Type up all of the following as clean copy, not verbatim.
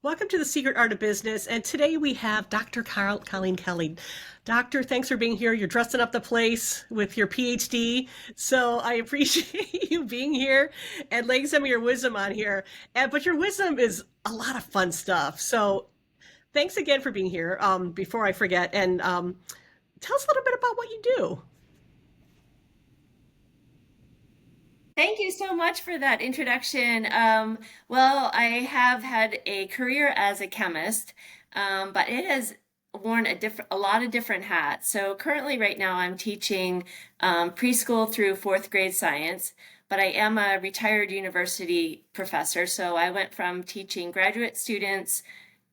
Welcome to the Secret Art of Business. And today we have Dr. Colleen Kelley. Doctor, thanks for being here. You're dressing up the place with your PhD. So I appreciate you being here and laying some of your wisdom on here. But your wisdom is a lot of fun stuff. So thanks again for being here. Before I forget, and tell us a little bit about what you do. Thank you so much for that introduction. Well, I have had a career as a chemist, but it has worn a lot of different hats. So currently, right now, I'm teaching preschool through fourth grade science, but I am a retired university professor. So I went from teaching graduate students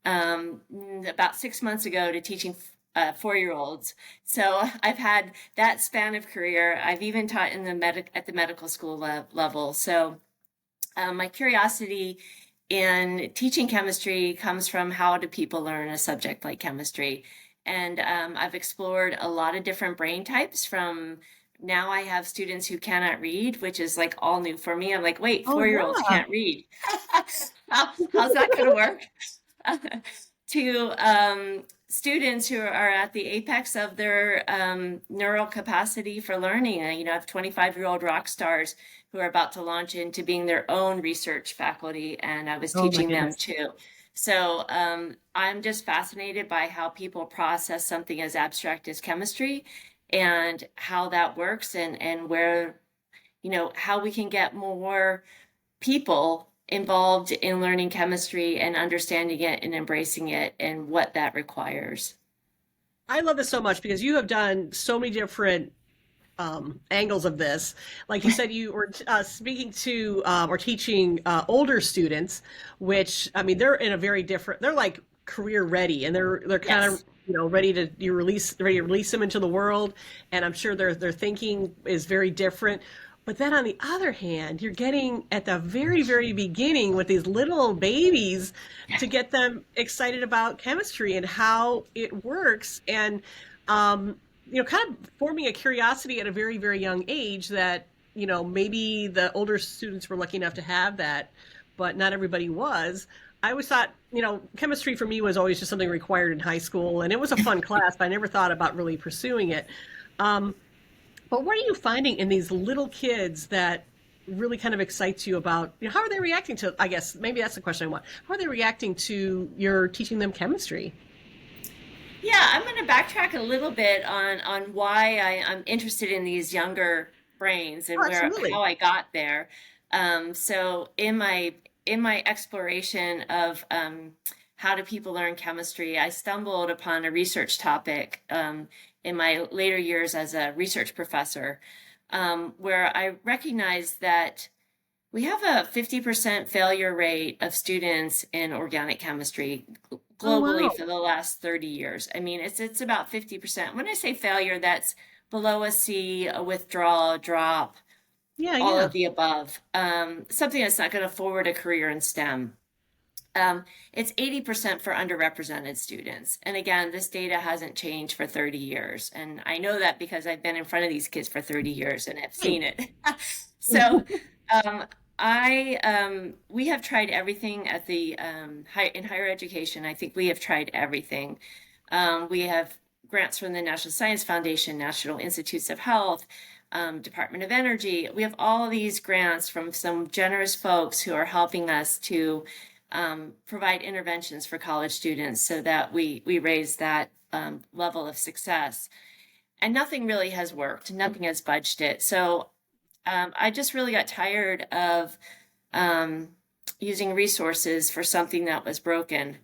about 6 months ago to teaching 4-year-olds. So I've had that span of career. I've even taught in at the medical school level. So my curiosity in teaching chemistry comes from how do people learn a subject like chemistry. And I've explored a lot of different brain types from now I have students who cannot read, which is like all new for me. I'm like, wait, Oh, 4-year-olds yeah. can't read. How's that going to work? To students who are at the apex of their neural capacity for learning. I have 25-year-old rock stars who are about to launch into being their own research faculty, and I was Oh, my teaching them goodness. too. So I'm just fascinated by how people process something as abstract as chemistry and how that works and where, how we can get more people involved in learning chemistry and understanding it and embracing it and what that requires. I love this so much because you have done so many different angles of this. Like you said, you were speaking to or teaching older students, which I mean, they're in a very different. They're like career ready, and they're kind of Yes. ready to release them into the world. And I'm sure their thinking is very different. But then on the other hand, you're getting at the very beginning with these little babies to get them excited about chemistry and how it works. And kind of forming a curiosity at a very young age that, maybe the older students were lucky enough to have that, but not everybody was. I always thought, chemistry for me was always just something required in high school, and it was a fun class, but I never thought about really pursuing it. Um, but what are you finding in these little kids that really kind of excites you about, how are they reacting to, I guess, maybe that's the question I want. How are they reacting to your teaching them chemistry? Yeah, I'm going to backtrack a little bit on why I'm interested in these younger brains Oh, and where absolutely. how I got there. So in my exploration of how do people learn chemistry, I stumbled upon a research topic in my later years as a research professor, where I recognized that we have a 50% failure rate of students in organic chemistry Oh, globally wow. for the last 30 years. I mean, it's about 50%. When I say failure, that's below a C, a withdrawal, a drop, Yeah, all yeah. of the above. Something that's not going to forward a career in STEM. It's 80% for underrepresented students. And again, this data hasn't changed for 30 years. And I know that because I've been in front of these kids for 30 years and have Hey. seen it. So um, we have tried everything at the in higher education. I think we have tried everything. We have grants from the National Science Foundation, National Institutes of Health, Department of Energy. We have all these grants from some generous folks who are helping us to provide interventions for college students so that we raise that level of success. And nothing really has worked. Nothing has budged it. So I just really got tired of um, using resources for something that was broken.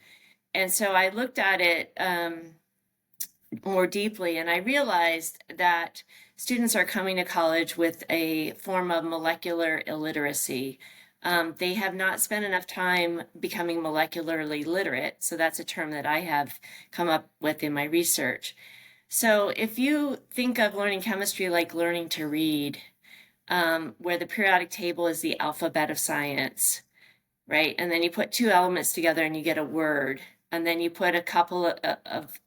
And so I looked at it more deeply, and I realized that students are coming to college with a form of molecular illiteracy. They have not spent enough time becoming molecularly literate. So that's a term that I have come up with in my research. So if you think of learning chemistry like learning to read, where the periodic table is the alphabet of science, right? And then you put two elements together and you get a word. And then you put a couple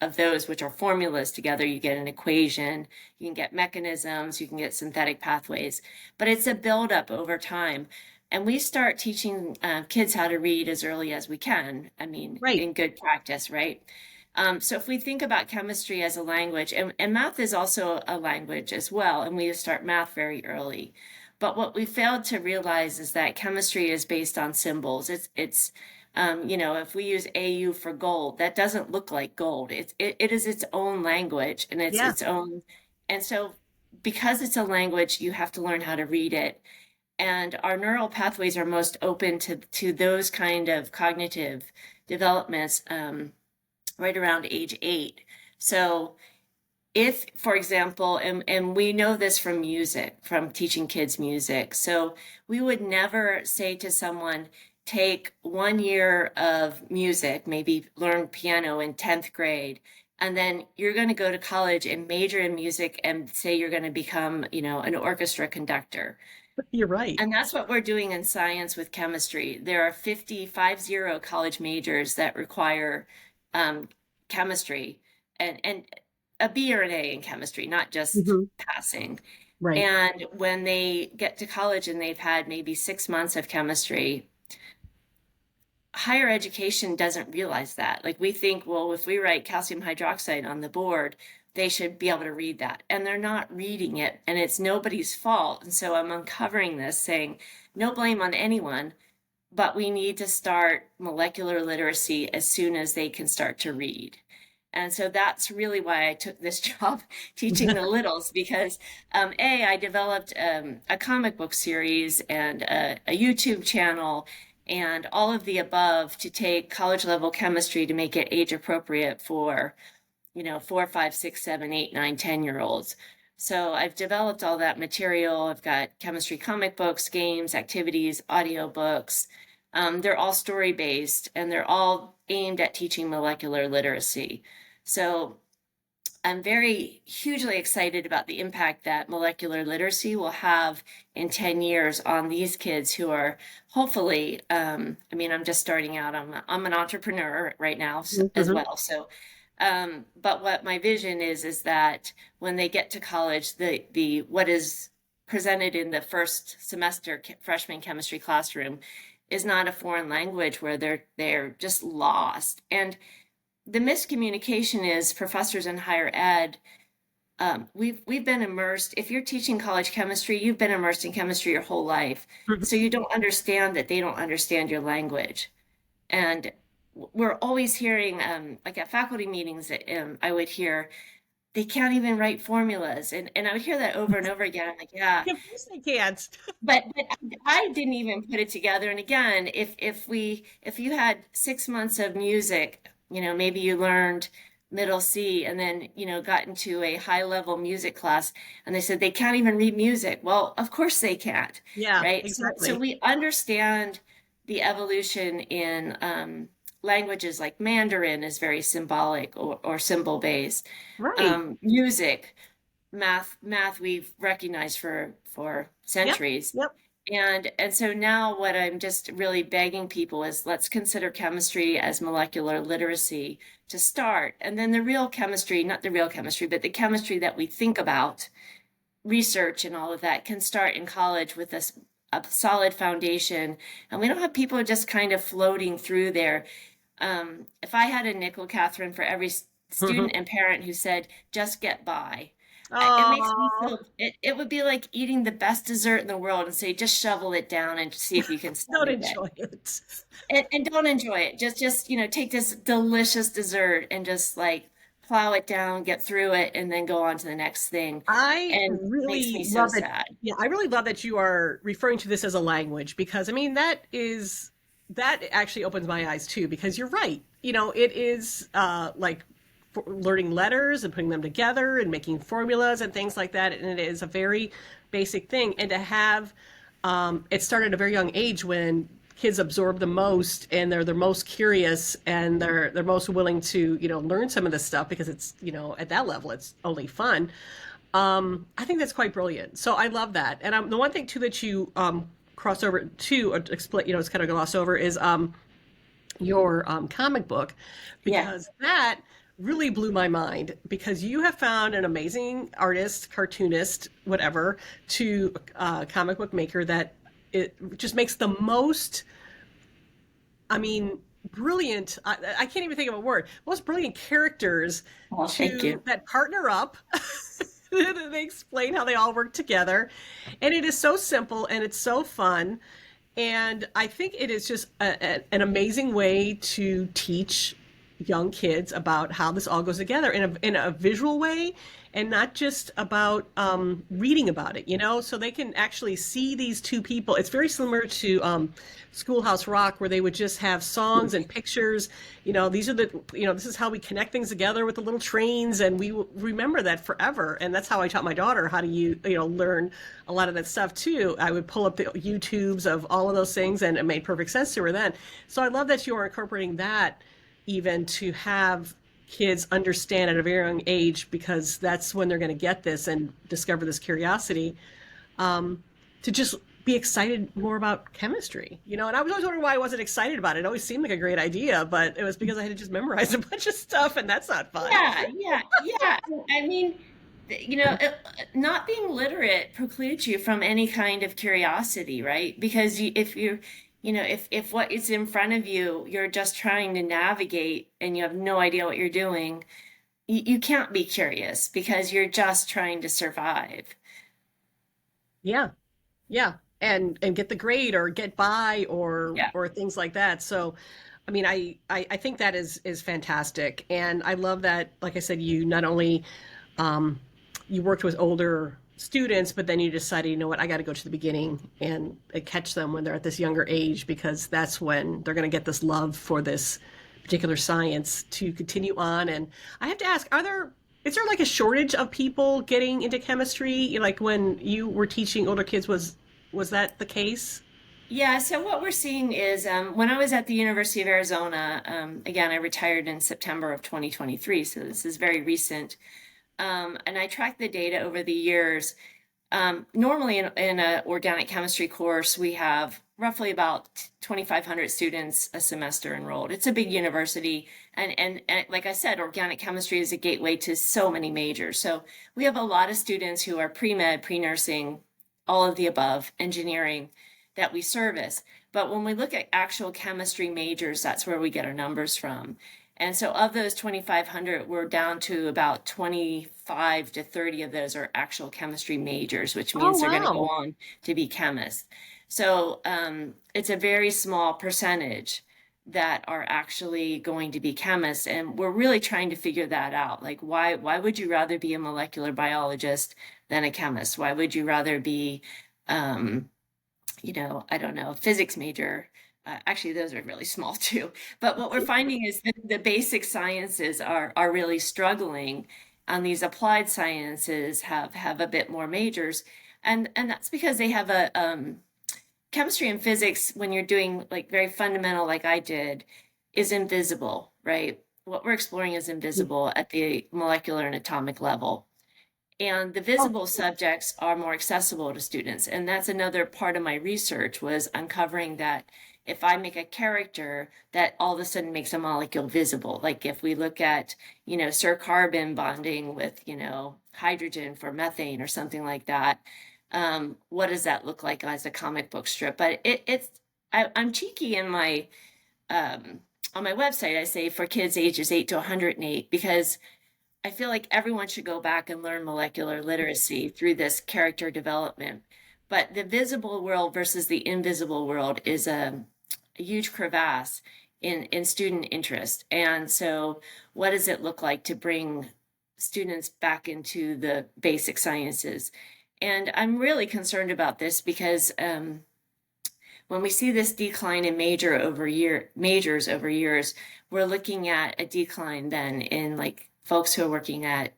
of those, which are formulas, together, you get an equation. You can get mechanisms, you can get synthetic pathways. But it's a buildup over time. And we start teaching kids how to read as early as we can. I mean, Right. in good practice, right? So if we think about chemistry as a language, and math is also a language as well, and we start math very early. But what we failed to realize is that chemistry is based on symbols. If we use AU for gold, that doesn't look like gold. It is its own language, and it's Yeah. its own. And so because it's a language, you have to learn how to read it. And our neural pathways are most open to those kind of cognitive developments right around age 8. So if, for example, and we know this from music, from teaching kids music, so we would never say to someone, take 1 year of music, maybe learn piano in 10th grade, and then you're going to go to college and major in music and say you're going to become, an orchestra conductor. You're right. And that's what we're doing in science with chemistry. There are 50 college majors that require chemistry and a B or an A in chemistry, not just Hmm. passing. Right. And when they get to college and they've had maybe 6 months of chemistry, higher education doesn't realize that. Like we think, well, if we write calcium hydroxide on the board, they should be able to read that. And they're not reading it, and it's nobody's fault. And so I'm uncovering this, saying, no blame on anyone, but we need to start molecular literacy as soon as they can start to read. And so that's really why I took this job teaching the littles, because I developed a comic book series and a YouTube channel and all of the above to take college level chemistry to make it age appropriate for 4, 5, 6, 7, 8, 9, 10-year olds. So I've developed all that material. I've got chemistry comic books, games, activities, audiobooks. They're all story based, and they're all aimed at teaching molecular literacy. So I'm very hugely excited about the impact that molecular literacy will have in 10 years on these kids who are hopefully, I'm just starting out. I'm an entrepreneur right now as Hmm. well. So, but what my vision is that when they get to college, the what is presented in the first semester freshman chemistry classroom is not a foreign language where they're just lost. And the miscommunication is professors in higher ed. We've been immersed. If you're teaching college chemistry, you've been immersed in chemistry your whole life, so you don't understand that they don't understand your language. And we're always hearing, like at faculty meetings, I would hear they can't even write formulas, and I would hear that over and over again. I'm like, yeah, Of course they can't. but I didn't even put it together. And again, if you had 6 months of music, maybe you learned middle C and then, got into a high level music class and they said they can't even read music. Well, of course they can't, Yeah, right? So exactly. we understand the evolution in languages like Mandarin is very symbolic or symbol based. Right. Music, math we've recognized for Yep. centuries. Yep. And so now what I'm just really begging people is let's consider chemistry as molecular literacy to start. And then the real chemistry, not the real chemistry, but the chemistry that we think about, research and all of that can start in college with a solid foundation. And we don't have people just kind of floating through there. If I had a nickel, Catherine, for every Hmm. student and parent who said, just get by, it makes me Oh, feel, it would be like eating the best dessert in the world and say, just shovel it down and see if you can don't stomach it. enjoy it. And don't enjoy it. Just, take this delicious dessert and just like plow it down, get through it, and then go on to the next thing. I And it makes really me so love that. sad. Yeah, I really love that you are referring to this as a language because I mean that actually opens my eyes too because you're right. It is like learning letters and putting them together and making formulas and things like that, and it is a very basic thing. And to have it start at a very young age when kids absorb the most and they're the most curious and they're most willing to learn some of this stuff because it's at that level it's only fun. I think that's quite brilliant. So I love that. And the one thing too that you cross over to explain, it's kind of gloss over is your comic book Yeah. because that really blew my mind because you have found an amazing artist, cartoonist, whatever, to comic book maker that it just makes the most, I mean, brilliant. I can't even think of a word. Most brilliant characters Well, thank to you. that partner up. They explain how they all work together, and it is so simple and it's so fun. And I think it is just an amazing way to teach young kids about how this all goes together in a visual way, and not just about reading about it, you know, so they can actually see these two people. It's very similar to Schoolhouse Rock, where they would just have songs and pictures. You know, these are the, you know, this is how we connect things together with the little trains, and we will remember that forever. And that's how I taught my daughter how to, you know, learn a lot of that stuff too. I would pull up the YouTubes of all of those things, and it made perfect sense to her then. So I love that you are incorporating that even to have kids understand at a very young age, because that's when they're going to get this and discover this curiosity, to just be excited more about chemistry, you know. And I was always wondering why I wasn't excited about it. It always seemed like a great idea, but it was because I had to just memorize a bunch of stuff, and that's not fun. Yeah. I mean, not being literate precludes you from any kind of curiosity, right? Because if you're, if what is in front of you, you're just trying to navigate and you have no idea what you're doing, you can't be curious because you're just trying to survive. Yeah, yeah, and get the grade or get by Yeah. or things like that. So, I mean, I think that is fantastic, and I love that. Like I said, you not only um, you worked with older students, but then you decided, you know what, I got to go to the beginning and catch them when they're at this younger age, because that's when they're going to get this love for this particular science to continue on. And I have to ask, is there like a shortage of people getting into chemistry? You know, like when you were teaching older kids, was that the case? Yeah, so what we're seeing is when I was at the University of Arizona, again, I retired in September of 2023, so this is very recent. And I tracked the data over the years. Normally in an organic chemistry course, we have roughly about 2,500 students a semester enrolled. It's a big university. And like I said, organic chemistry is a gateway to so many majors. So we have a lot of students who are pre-med, pre-nursing, all of the above, engineering that we service. But when we look at actual chemistry majors, that's where we get our numbers from. And so of those 2,500, we're down to about 25 to 30 of those are actual chemistry majors, which Oh, means they're going to go wow. on to be chemists. So it's a very small percentage that are actually going to be chemists. And we're really trying to figure that out. Like, why would you rather be a molecular biologist than a chemist? Why would you rather be, um, I don't know, a physics major? Actually, those are really small too. But what we're finding is that the basic sciences are really struggling, and these applied sciences have a bit more majors, and that's because they have a chemistry and physics, when you're doing like very fundamental, like I did, is invisible, right? What we're exploring is invisible at the molecular and atomic level. And the Oh, visible subjects are more accessible to students. And that's another part of my research, was uncovering that if I make a character, that all of a sudden makes a molecule visible. Like if we look at, Sir Carbon bonding with, hydrogen for methane or something like that, what does that look like as a comic book strip? But I'm cheeky in my on my website. I say for kids ages 8 to 108, because I feel like everyone should go back and learn molecular literacy through this character development. But the visible world versus the invisible world is a huge crevasse in student interest. And so, what does it look like to bring students back into the basic sciences? And I'm really concerned about this because when we see this decline in majors over years, we're looking at a decline then in like folks who are working at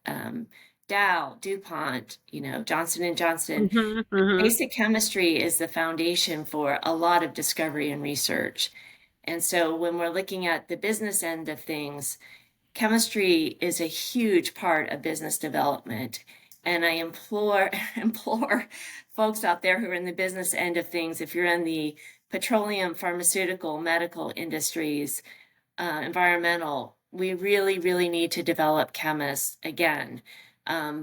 Dow, DuPont, Johnson and Johnson. hmm hmm Basic chemistry is the foundation for a lot of discovery and research. And so when we're looking at the business end of things, chemistry is a huge part of business development. And I implore implore folks out there who are in the business end of things, if you're in the petroleum, pharmaceutical, medical industries, environmental, we really, really need to develop chemists again,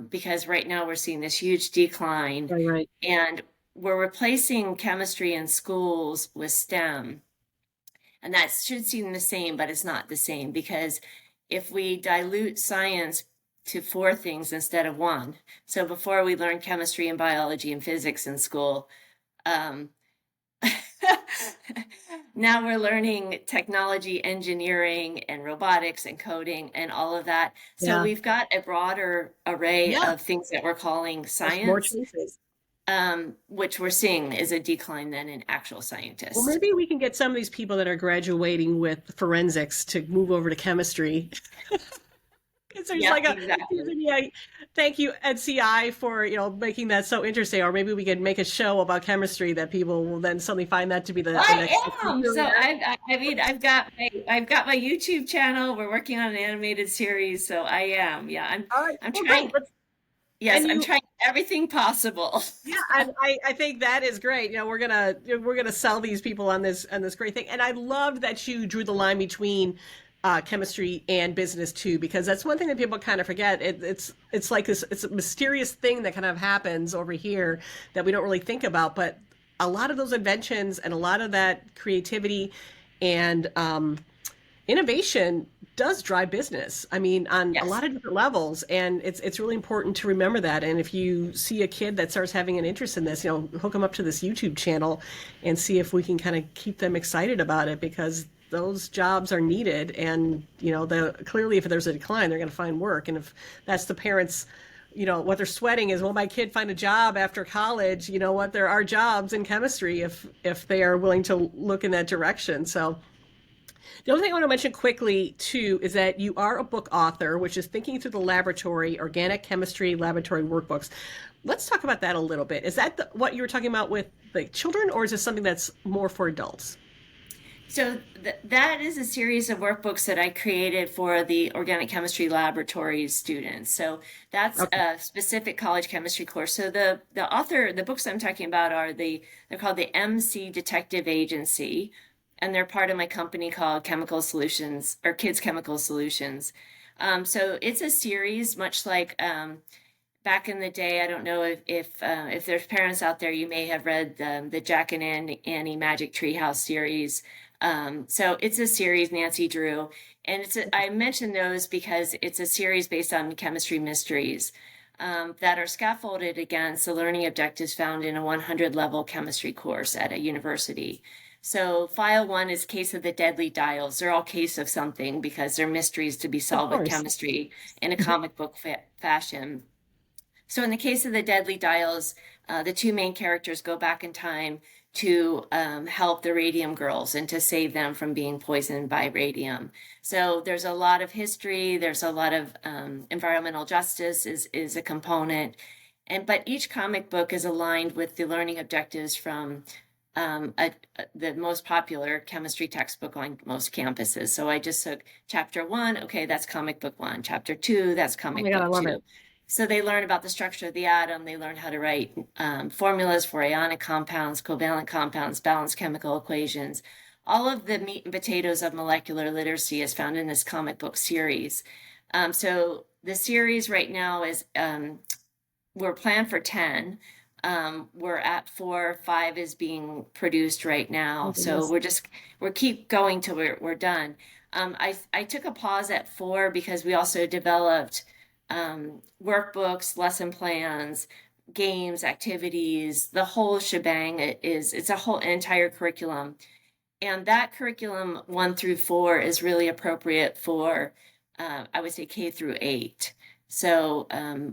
because right now we're seeing this huge decline. Right, right. And we're replacing chemistry in schools with STEM. And that should seem the same, but it's not the same, because if we dilute science to four things instead of one, so before we learned chemistry and biology and physics in school, um, now we're learning technology, engineering, and robotics and coding and all of that. So Yeah. we've got a broader array Yeah. of things that we're calling There's more science, choices. which we're seeing is a decline then in actual Well, scientists. maybe we can get some of these people that are graduating with forensics to move over to chemistry. It's just Yep, like a, exactly. yeah, thank you, NCI, for, making that so interesting. Or maybe we could make a show about chemistry that people will then suddenly find that to be the next I am. So career. I mean, I've got my YouTube channel. We're working on an animated series, so I am. Yeah, All right. I'm Well, great. trying. Yes, And I'm you, trying everything possible. yeah, and I think that is great. We're gonna sell these people on this great thing. And I loved that you drew the line between chemistry and business too, because that's one thing that people kind of forget. It's like this. It's a mysterious thing that kind of happens over here that we don't really think about. But a lot of those inventions and a lot of that creativity and innovation does drive business. I mean, on a Yes. lot of different levels, and it's really important to remember that. And if you see a kid that starts having an interest in this, hook them up to this YouTube channel and see if we can kind of keep them excited about it, because those jobs are needed. And clearly, if there's a decline, they're going to find work. And if that's the parents, what they're sweating is, will my kid find a job after college? You know what? There are jobs in chemistry if they are willing to look in that direction. So the only thing I want to mention quickly, too, is that you are a book author, which is Thinking Through the Laboratory, Organic Chemistry Laboratory Workbooks. Let's talk about that a little bit. Is that what you were talking about with the children, or is this something that's more for adults? So that is a series of workbooks that I created for the organic chemistry laboratory students. So that's Okay. a specific college chemistry course. So the books I'm talking about they're called the MC Detective Agency, and they're part of my company called Chemical Solutions, or Kids Chemical Solutions. So it's a series, much like back in the day. I don't know if there's parents out there, you may have read the Jack and Annie Magic Treehouse series. So it's a series Nancy drew, and I mention those because it's a series based on chemistry mysteries that are scaffolded against the learning objectives found in a 100 level chemistry course at a university. So file one is Case of the Deadly Dials. They're all case of something because they're mysteries to be Of solved with course. chemistry in a comic book fashion. So in the case of the Deadly Dials, the two main characters go back in time to help the radium girls and to save them from being poisoned by radium. So there's a lot of history. There's a lot of environmental justice is a component, but each comic book is aligned with the learning objectives from the most popular chemistry textbook on most campuses. So I just took chapter one. Okay, that's comic book one. Chapter two, that's Oh my comic God, I book love two. it. So they learn about the structure of the atom. They learn how to write formulas for ionic compounds, covalent compounds, balanced chemical equations. All of the meat and potatoes of molecular literacy is found in this comic book series. So the series right now is we're planned for 10. We're at 4, 5 is being produced right Oh now. So goodness. we're keep going till we're done. I took a pause at 4 because we also developed workbooks, lesson plans, games, activities, the whole shebang. It's a whole entire curriculum. And that curriculum 1 through 4 is really appropriate for, I would say, K through 8. So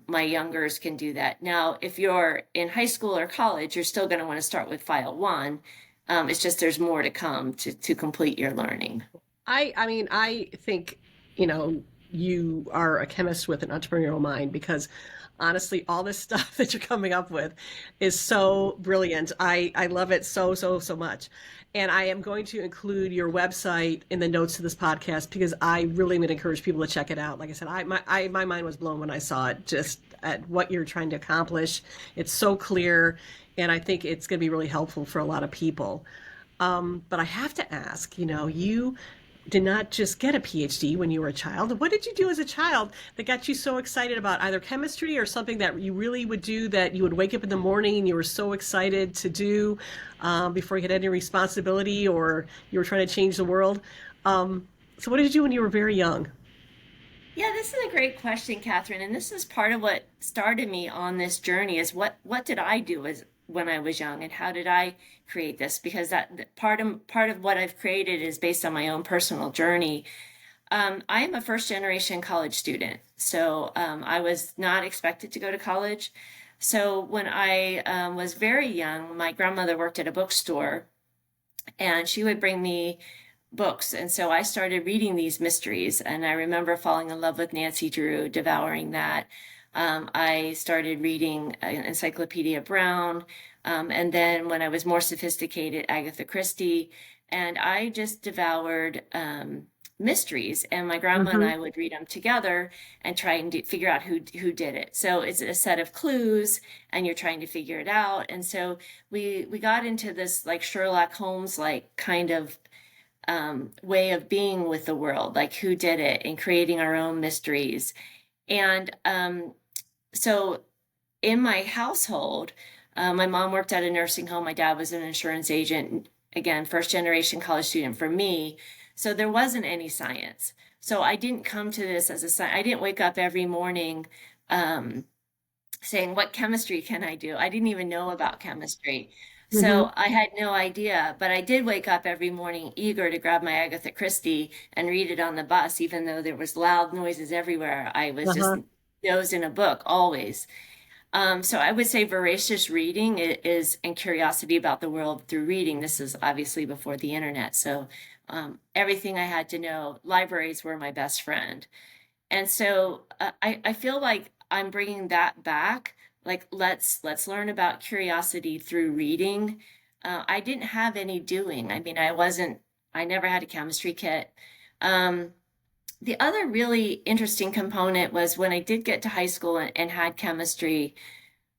my youngers can do that. Now, if you're in high school or college, you're still going to want to start with file 1. It's just there's more to come to complete your learning. I mean, I think, you are a chemist with an entrepreneurial mind, because honestly, all this stuff that you're coming up with is so brilliant. I love it so, so, so much. And I am going to include your website in the notes to this podcast, because I really would encourage people to check it out. Like I said, my mind was blown when I saw it, just at what you're trying to accomplish. It's so clear, and I think it's going to be really helpful for a lot of people. But I have to ask, you did not just get a PhD when you were a child. What did you do as a child that got you so excited about either chemistry or something that you really would do, that you would wake up in the morning and you were so excited to do, before you had any responsibility or you were trying to change the world? So what did you do when you were very young? Yeah, this is a great question, Catherine, and this is part of what started me on this journey is what did I do as when I was young and how did I create this? Because part of what I've created is based on my own personal journey. I am a first generation college student, so I was not expected to go to college. So when I was very young, my grandmother worked at a bookstore, and she would bring me books. And so I started reading these mysteries. And I remember falling in love with Nancy Drew, devouring that. I started reading Encyclopedia Brown. And then when I was more sophisticated, Agatha Christie. And I just devoured mysteries. And my grandma and Mm-hmm. I would read them together and try and figure out who did it. So it's a set of clues, and you're trying to figure it out. And so we got into this like Sherlock Holmes like kind of way of being with the world, like who did it, and creating our own mysteries. And so in my household, my mom worked at a nursing home. My dad was an insurance agent. Again, first generation college student for me. So there wasn't any science. So I didn't come to this as a science. I didn't wake up every morning um, saying, what chemistry can I do? I didn't even know about chemistry. Mm-hmm. So I had no idea, but I did wake up every morning eager to grab my Agatha Christie and read it on the bus, even though there was loud noises everywhere. I was just Uh-huh. nosed in a book always. So I would say voracious reading is and curiosity about the world through reading. This is obviously before the internet. So everything I had to know, libraries were my best friend. And so I feel like I'm bringing that back. Like let's learn about curiosity through reading. I didn't have any doing. I mean, I never had a chemistry kit. Um, the other really interesting component was when I did get to high school and had chemistry,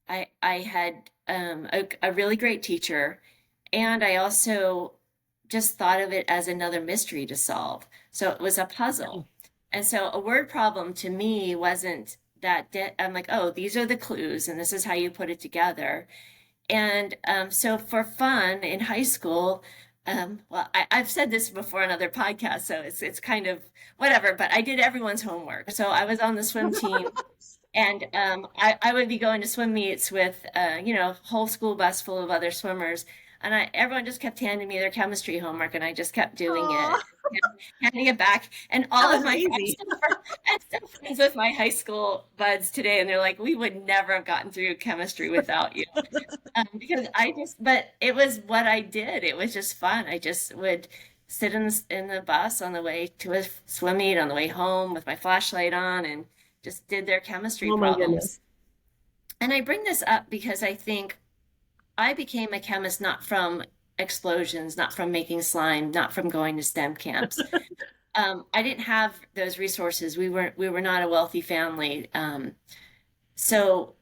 I had a really great teacher, and I also just thought of it as another mystery to solve. So it was a puzzle. And so a word problem to me wasn't I'm like, oh, these are the clues, and this is how you put it together. And so for fun in high school, well, I've said this before on other podcasts, so it's kind of whatever. But I did everyone's homework. So I was on the swim team, and I would be going to swim meets with whole school bus full of other swimmers, and everyone just kept handing me their chemistry homework, and I just kept doing Oh, it, handing it back. And that all of was my easy. I'm still friends with my high school buds today, and they're like, we would never have gotten through chemistry without you. Because but it was what I did. It was just fun. I just would sit in the bus on the way to a swim meet, on the way home with my flashlight on, and just did their chemistry Oh my problems. goodness. And I bring this up because I think I became a chemist not from explosions, not from making slime, not from going to STEM camps. I didn't have those resources. We were not a wealthy family. So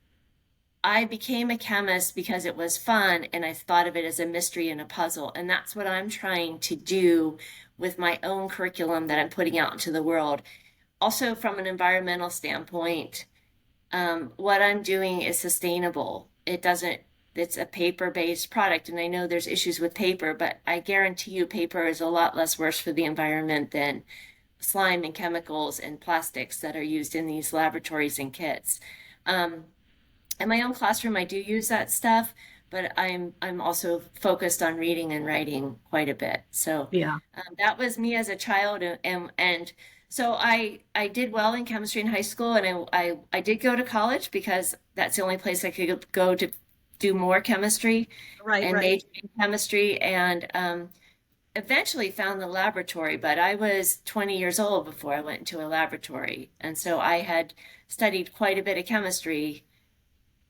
I became a chemist because it was fun, and I thought of it as a mystery and a puzzle. And that's what I'm trying to do with my own curriculum that I'm putting out into the world. Also, from an environmental standpoint, what I'm doing is sustainable. It's a paper-based product, and I know there's issues with paper, but I guarantee you paper is a lot less worse for the environment than slime and chemicals and plastics that are used in these laboratories and kits. Um, in my own classroom, I do use that stuff, but I'm also focused on reading and writing quite a bit. So Yeah. that was me as a child, and so I did well in chemistry in high school, and I did go to college because that's the only place I could go to do more chemistry Right, and right. major in chemistry, and eventually found the laboratory. But I was 20 years old before I went into a laboratory, and so I had studied quite a bit of chemistry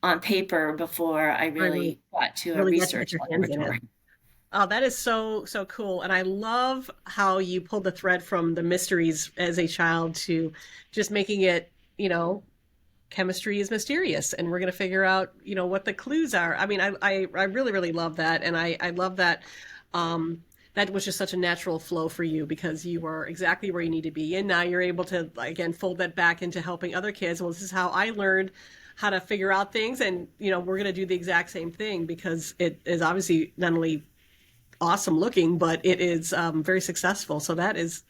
on paper before I Right, right. really got to a Really got to get research your hands in it. laboratory. Oh, that is so, so cool. And I love how you pulled the thread from the mysteries as a child to just making it, chemistry is mysterious and we're going to figure out, what the clues are. I mean, I really, really love that. And I love that. that was just such a natural flow for you because you were exactly where you need to be. And now you're able to, again, fold that back into helping other kids. Well, this is how I learned how to figure out things. And, we're going to do the exact same thing because it is obviously not only awesome looking, but it is very successful. So that is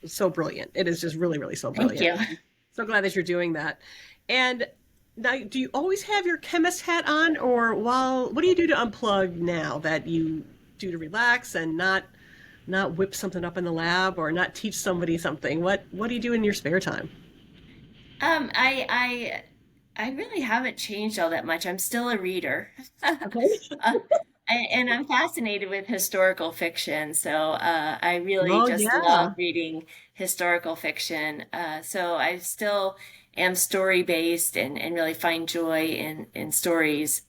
so brilliant. It is just really, really so Thank brilliant. you. So glad that you're doing that. And now, do you always have your chemist hat on, or what do you do to unplug now that you do to relax and not whip something up in the lab or not teach somebody something? What do you do in your spare time? Um, I, I, I really haven't changed all that much. I'm still a reader. Okay. Uh, and I'm fascinated with historical fiction. So I really Oh just love yeah. reading historical fiction. So I still am story based and really find joy in stories.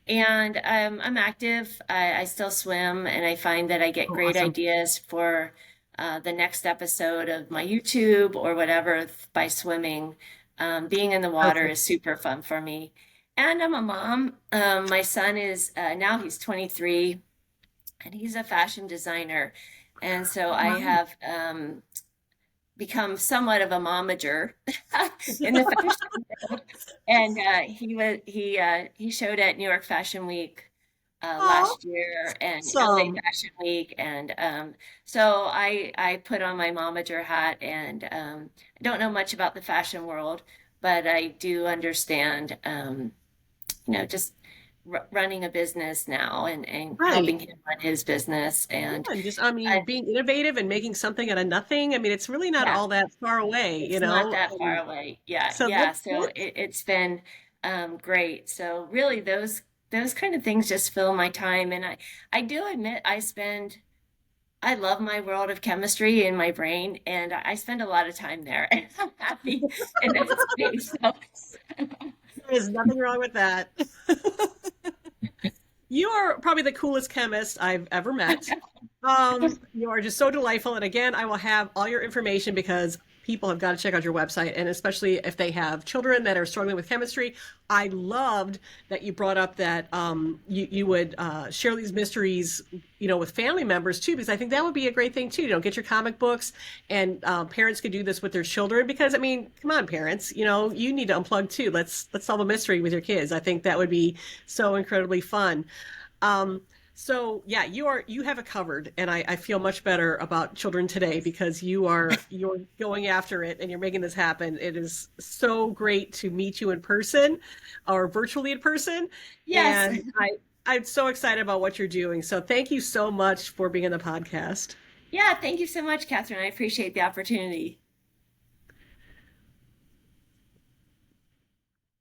And I'm active. I still swim, and I find that I get Oh, great awesome. ideas for the next episode of my YouTube or whatever by swimming. Being in the water Okay. is super fun for me. And I'm a mom. My son is now he's 23, and he's a fashion designer. And so I Wow. have become somewhat of a momager in the fashion world. And he showed at New York Fashion Week Oh, last year and LA awesome. Fashion Week, and so I put on my momager hat, and I don't know much about the fashion world, but I do understand, just running a business now and Right. helping him run his business, Yeah, and and just, I mean, uh, being innovative and making something out of nothing. I mean, it's really not yeah. all that far away, It's not that far And away. Yeah, so yeah. that's So good. it's been great. So really, those kind of things just fill my time, and I do admit I love my world of chemistry in my brain, and I spend a lot of time there, and I'm happy in that space. So There's nothing wrong with that. You are probably the coolest chemist I've ever met. You are just so delightful. And again, I will have all your information because people have got to check out your website. And especially if they have children that are struggling with chemistry, I loved that you brought up that you would share these mysteries, with family members too, because I think that would be a great thing too. Get your comic books, and parents could do this with their children. Because I mean, come on, parents, you need to unplug too. Let's solve a mystery with your kids. I think that would be so incredibly fun. Um, so yeah, you have it covered, and I feel much better about children today because you're going after it and you're making this happen. It is so great to meet you in person or virtually in person, yes, and I'm so excited about what you're doing. So thank you so much for being on the podcast. yeah. Thank you so much, Catherine. I appreciate the opportunity.